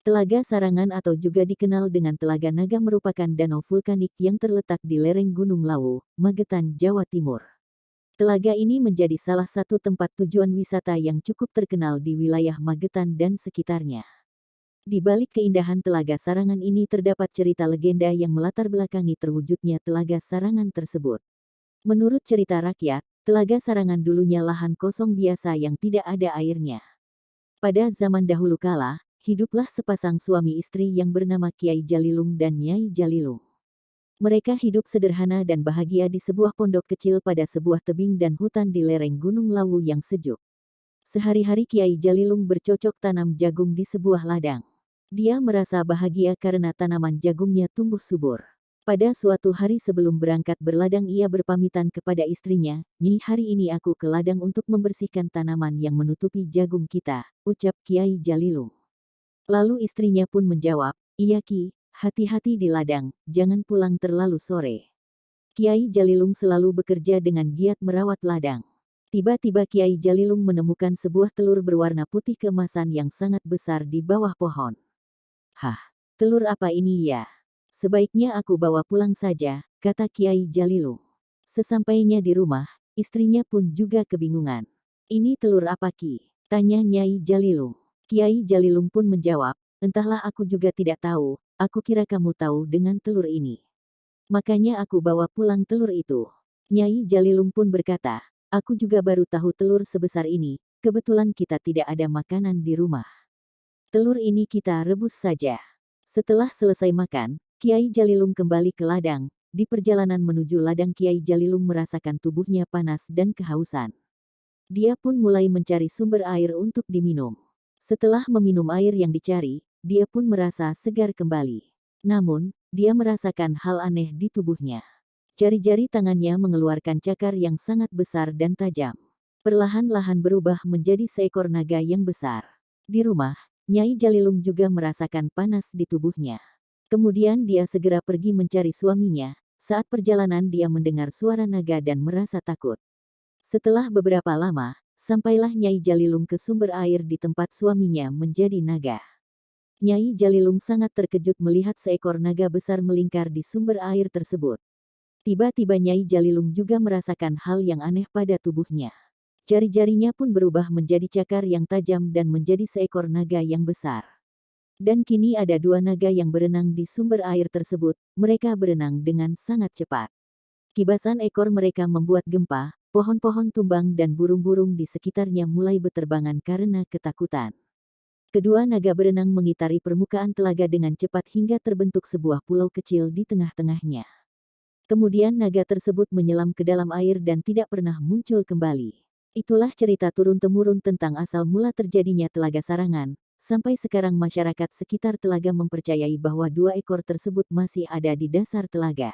Telaga Sarangan atau juga dikenal dengan Telaga Naga merupakan danau vulkanik yang terletak di lereng Gunung Lawu, Magetan, Jawa Timur. Telaga ini menjadi salah satu tempat tujuan wisata yang cukup terkenal di wilayah Magetan dan sekitarnya. Di balik keindahan Telaga Sarangan ini terdapat cerita legenda yang melatar belakangi terwujudnya Telaga Sarangan tersebut. Menurut cerita rakyat, Telaga Sarangan dulunya lahan kosong biasa yang tidak ada airnya. Pada zaman dahulu kala, hiduplah sepasang suami istri yang bernama Kiai Jalilung dan Nyai Jalilung. Mereka hidup sederhana dan bahagia di sebuah pondok kecil pada sebuah tebing dan hutan di lereng Gunung Lawu yang sejuk. Sehari-hari Kiai Jalilung bercocok tanam jagung di sebuah ladang. Dia merasa bahagia karena tanaman jagungnya tumbuh subur. Pada suatu hari sebelum berangkat berladang ia berpamitan kepada istrinya, "Nyi, hari ini aku ke ladang untuk membersihkan tanaman yang menutupi jagung kita," ucap Kiai Jalilung. Lalu istrinya pun menjawab, "Iya Ki, hati-hati di ladang, jangan pulang terlalu sore." Kiai Jalilung selalu bekerja dengan giat merawat ladang. Tiba-tiba Kiai Jalilung menemukan sebuah telur berwarna putih keemasan yang sangat besar di bawah pohon. "Hah, telur apa ini ya? Sebaiknya aku bawa pulang saja," kata Kiai Jalilung. Sesampainya di rumah, istrinya pun juga kebingungan. "Ini telur apa Ki?" tanya Nyai Jalilung. Kiai Jalilung pun menjawab, "Entahlah, aku juga tidak tahu, aku kira kamu tahu dengan telur ini. Makanya aku bawa pulang telur itu." Nyai Jalilung pun berkata, "Aku juga baru tahu telur sebesar ini, kebetulan kita tidak ada makanan di rumah. Telur ini kita rebus saja." Setelah selesai makan, Kiai Jalilung kembali ke ladang. Di perjalanan menuju ladang Kiai Jalilung merasakan tubuhnya panas dan kehausan. Dia pun mulai mencari sumber air untuk diminum. Setelah meminum air yang dicari, dia pun merasa segar kembali. Namun, dia merasakan hal aneh di tubuhnya. Jari-jari tangannya mengeluarkan cakar yang sangat besar dan tajam. Perlahan-lahan berubah menjadi seekor naga yang besar. Di rumah, Nyai Jalilung juga merasakan panas di tubuhnya. Kemudian dia segera pergi mencari suaminya. Saat perjalanan dia mendengar suara naga dan merasa takut. Setelah beberapa lama, sampailah Nyai Jalilung ke sumber air di tempat suaminya menjadi naga. Nyai Jalilung sangat terkejut melihat seekor naga besar melingkar di sumber air tersebut. Tiba-tiba Nyai Jalilung juga merasakan hal yang aneh pada tubuhnya. Jari-jarinya pun berubah menjadi cakar yang tajam dan menjadi seekor naga yang besar. Dan kini ada dua naga yang berenang di sumber air tersebut, mereka berenang dengan sangat cepat. Kibasan ekor mereka membuat gempa, pohon-pohon tumbang dan burung-burung di sekitarnya mulai berterbangan karena ketakutan. Kedua naga berenang mengitari permukaan telaga dengan cepat hingga terbentuk sebuah pulau kecil di tengah-tengahnya. Kemudian naga tersebut menyelam ke dalam air dan tidak pernah muncul kembali. Itulah cerita turun-temurun tentang asal mula terjadinya Telaga Sarangan. Sampai sekarang masyarakat sekitar telaga mempercayai bahwa dua ekor tersebut masih ada di dasar telaga.